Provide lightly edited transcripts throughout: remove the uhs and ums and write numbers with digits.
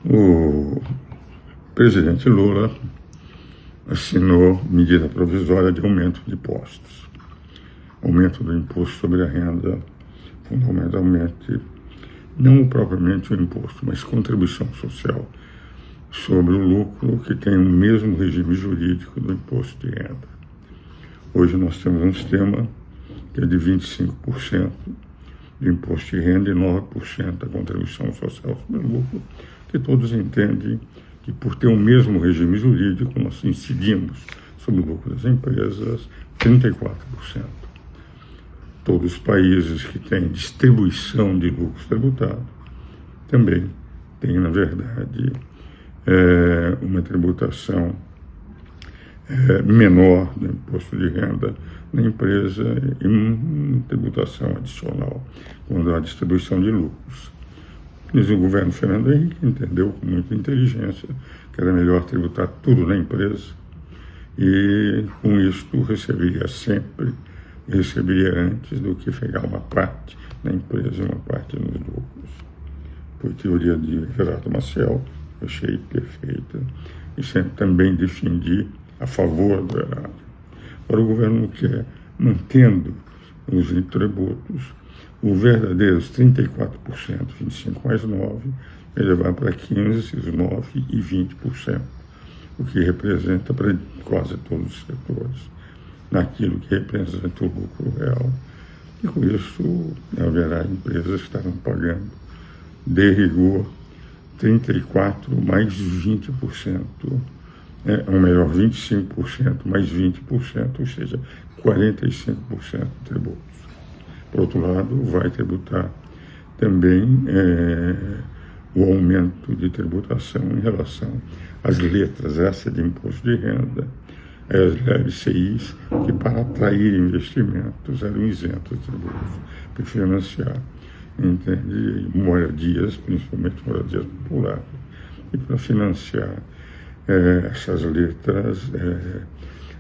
O presidente Lula assinou medida provisória de aumento de impostos. Aumento do imposto sobre a renda, fundamentalmente, não propriamente o imposto, mas contribuição social sobre o lucro, que tem o mesmo regime jurídico do imposto de renda. Hoje nós temos um sistema que é de 25% de imposto de renda e 9% da contribuição social sobre o lucro, que todos entendem que, por ter o mesmo regime jurídico, nós incidimos sobre o lucro das empresas 34%. Todos os países que têm distribuição de lucros tributados também têm, na verdade, uma tributação menor do imposto de renda na empresa e uma tributação adicional quando há distribuição de lucros. Mas o governo Fernando Henrique entendeu com muita inteligência que era melhor tributar tudo na empresa e, com isso, receberia antes do que pegar uma parte na empresa e uma parte nos lucros. Foi teoria de Gerardo Maciel, achei perfeita, e sempre também defendi a favor do erário. Agora o governo quer, mantendo os tributos, o verdadeiros 34%, 25 mais 9, elevar para 15, 9 e 20%, o que representa para quase todos os setores, naquilo que representa o lucro real. E com isso haverá empresas que estarão pagando, de rigor, 34 mais 20%, ou melhor, 25% mais 20%, ou seja, 45% de tributos. Por outro lado, vai tributar também o aumento de tributação em relação às letras S de imposto de renda, as LCIs, que para atrair investimentos eram isentos de tributos, para financiar, entende, moradias, principalmente moradias populares, e para financiar essas letras,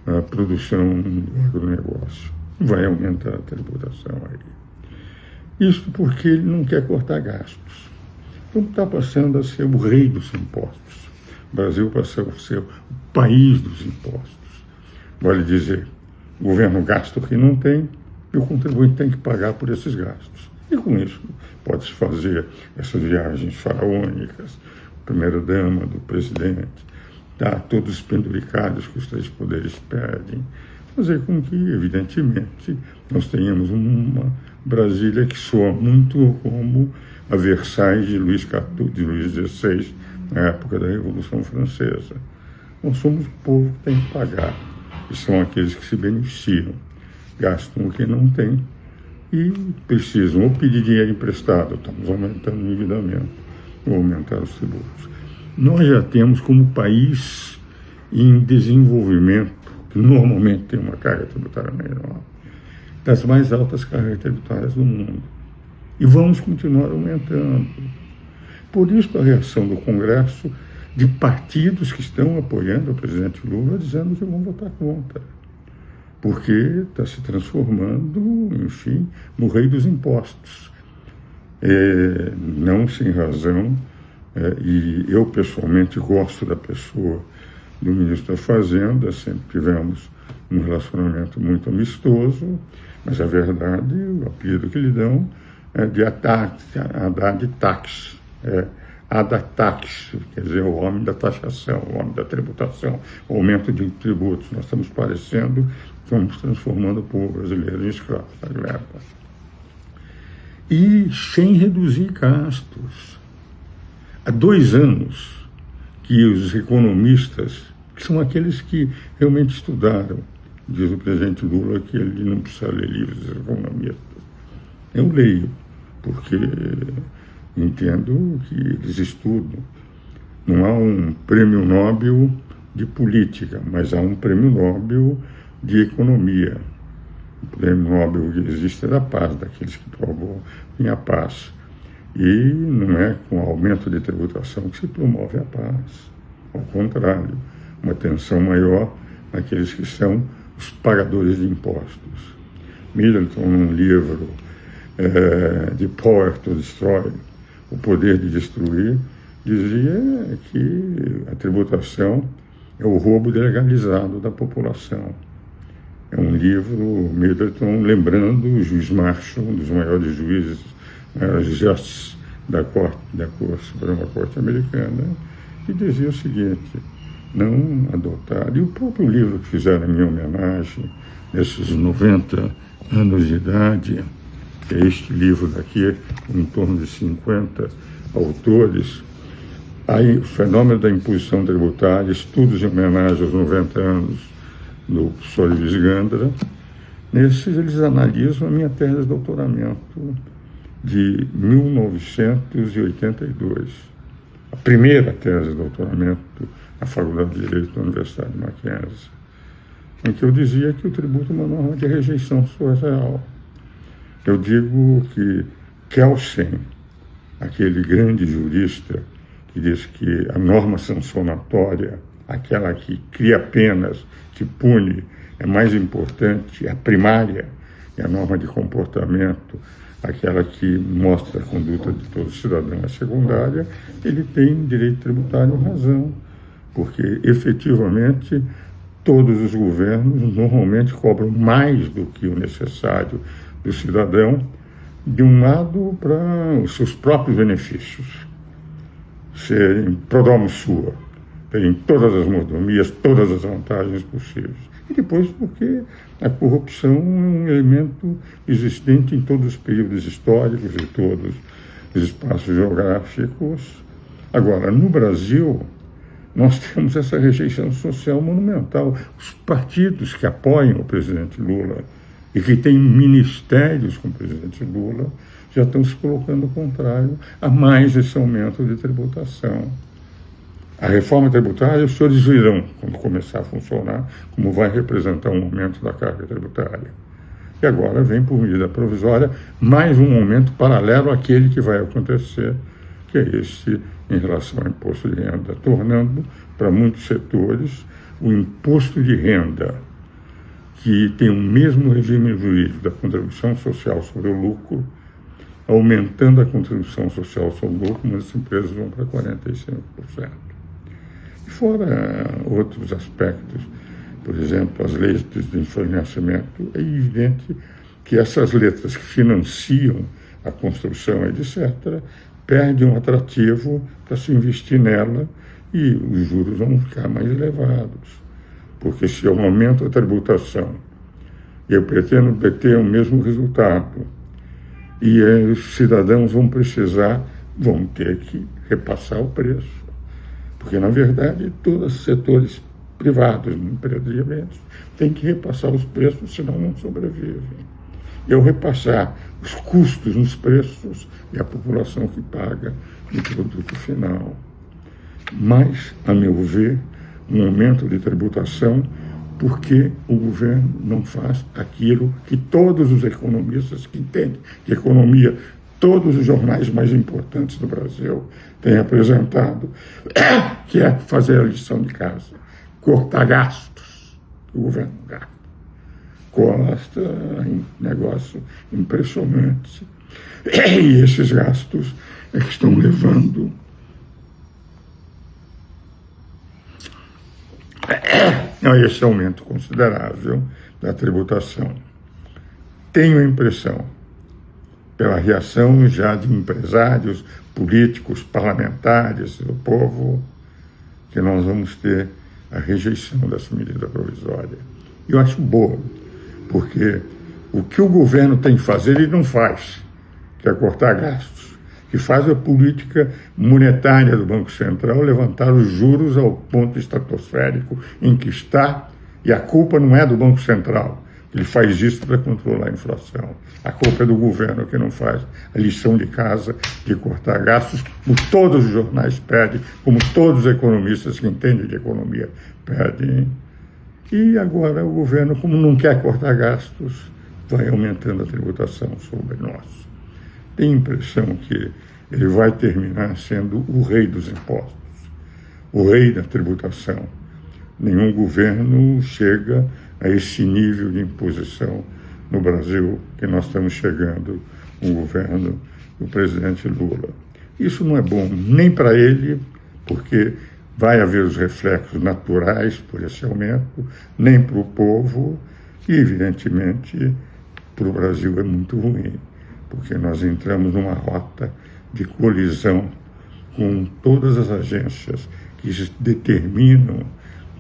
a produção do agronegócio. Vai aumentar a tributação aí. Isso porque ele não quer cortar gastos. Então está passando a ser o rei dos impostos. O Brasil passou a ser o país dos impostos. Vale dizer, o governo gasta o que não tem e o contribuinte tem que pagar por esses gastos. E com isso pode-se fazer essas viagens faraônicas, primeira-dama, do presidente, tá, todos penduricados que os três poderes pedem, fazer com que, evidentemente, nós tenhamos uma Brasília que soa muito como a Versailles de Luís XVI, na época da Revolução Francesa. Nós somos o povo que tem que pagar, e são aqueles que se beneficiam, gastam o que não tem e precisam ou pedir dinheiro emprestado, estamos aumentando o endividamento, ou aumentar os tributos. Nós já temos como país em desenvolvimento, que normalmente tem uma carga tributária menor, das mais altas cargas tributárias do mundo. E vamos continuar aumentando. Por isso a reação do Congresso de partidos que estão apoiando o presidente Lula, dizendo que vão votar contra. Porque está se transformando, enfim, no rei dos impostos. Não sem razão, e eu pessoalmente gosto da pessoa do ministro da Fazenda, sempre tivemos um relacionamento muito amistoso, mas a verdade, o apelido que lhe dão é de Haddad Tax, Haddad-Tax, quer dizer, o homem da taxação, o homem da tributação, o aumento de tributos. Nós estamos parecendo que vamos transformando o povo brasileiro em escravo da gleba. E sem reduzir gastos. Há 2 anos que os economistas, que são aqueles que realmente estudaram, diz o presidente Lula que ele não precisa ler livros dos economistas. Eu leio, porque entendo que eles estudam. Não há um prêmio Nobel de política, mas há um prêmio Nobel de economia. O prêmio Nobel que existe é da paz, daqueles que promovem a paz. E não é com o aumento de tributação que se promove a paz. Ao contrário, uma tensão maior naqueles que são os pagadores de impostos. Middleton, num livro de Power to Destroy, O Poder de Destruir, dizia que a tributação é o roubo legalizado da população. É um livro, Middleton, lembrando o juiz Marshall, um dos maiores juízes, justices da Suprema Corte Americana, que dizia o seguinte: não adotar. E o próprio livro que fizeram em minha homenagem, nesses 90 anos de idade, que é este livro daqui, em torno de 50 autores, aí, o fenômeno da imposição tributária, estudos em homenagem aos 90 anos do professor Luiz Gandra. Nesses, eles analisam a minha tese de doutoramento de 1982, a primeira tese de doutoramento na Faculdade de Direito da Universidade de Mackenzie, em que eu dizia que o tributo é uma norma de rejeição social. Eu digo que Kelsen, aquele grande jurista que diz que a norma sancionatória, aquela que cria penas, que pune, é mais importante, é a primária, e a norma de comportamento, aquela que mostra a conduta de todo cidadão, é secundária. Ele tem direito tributário razão, porque efetivamente todos os governos normalmente cobram mais do que o necessário do cidadão, de um lado para os seus próprios benefícios, serem prodromo sua, terem todas as mordomias, todas as vantagens possíveis. E depois porque a corrupção é um elemento existente em todos os períodos históricos e todos os espaços geográficos. Agora, no Brasil, nós temos essa rejeição social monumental. Os partidos que apoiam o presidente Lula e que têm ministérios com o presidente Lula já estão se colocando contrário a mais esse aumento de tributação. A reforma tributária, os senhores virão, quando começar a funcionar, como vai representar um aumento da carga tributária. E agora vem, por medida provisória, mais um aumento paralelo àquele que vai acontecer, que é esse em relação ao imposto de renda, tornando para muitos setores o imposto de renda, que tem o mesmo regime jurídico da contribuição social sobre o lucro, aumentando a contribuição social sobre o lucro, mas as empresas vão para 45%. E fora outros aspectos, por exemplo, as leis de financiamento, é evidente que essas letras que financiam a construção, etc., perdem um atrativo para se investir nela e os juros vão ficar mais elevados. Porque se eu aumento a tributação e eu pretendo ter o mesmo resultado, e os cidadãos vão ter que repassar o preço. Porque, na verdade, todos os setores privados, empreendimentos, têm que repassar os preços, senão não sobrevivem. E ao repassar os custos nos preços, é a população que paga o produto final. Mas, a meu ver, um aumento de tributação porque o governo não faz aquilo que todos os economistas que entendem de economia, todos os jornais mais importantes do Brasil têm apresentado, que é fazer a lição de casa, cortar gastos. O governo gasta. Corta em negócio impressionante. E esses gastos é que estão levando a esse aumento considerável da tributação. Tenho a impressão, pela reação já de empresários, políticos, parlamentares, do povo, que nós vamos ter a rejeição dessa medida provisória. Eu acho boa, porque o que o governo tem que fazer, ele não faz, que é cortar gastos, que faz a política monetária do Banco Central levantar os juros ao ponto estratosférico em que está, e a culpa não é do Banco Central. Ele faz isso para controlar a inflação. A culpa é do governo que não faz a lição de casa de cortar gastos, como todos os jornais pedem, como todos os economistas que entendem de economia pedem. E agora o governo, como não quer cortar gastos, vai aumentando a tributação sobre nós. Tenho a impressão que ele vai terminar sendo o rei dos impostos, o rei da tributação. Nenhum governo chega a esse nível de imposição no Brasil que nós estamos chegando com o governo do presidente Lula. Isso não é bom nem para ele, porque vai haver os reflexos naturais por esse aumento, nem para o povo, e, evidentemente, para o Brasil é muito ruim, porque nós entramos numa rota de colisão com todas as agências que determinam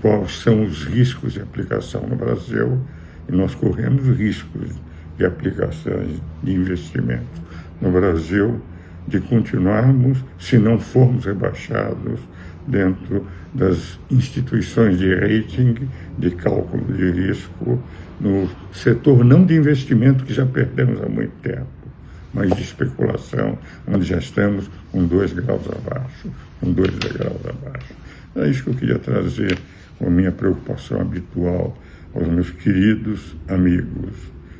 quais são os riscos de aplicação no Brasil, e nós corremos riscos de aplicações de investimento no Brasil, de continuarmos, se não formos rebaixados dentro das instituições de rating, de cálculo de risco, no setor não de investimento, que já perdemos há muito tempo, mas de especulação, onde já estamos com 2 graus abaixo, com 2 degraus abaixo. É isso que eu queria trazer com a minha preocupação habitual aos meus queridos amigos,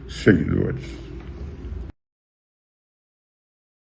seguidores.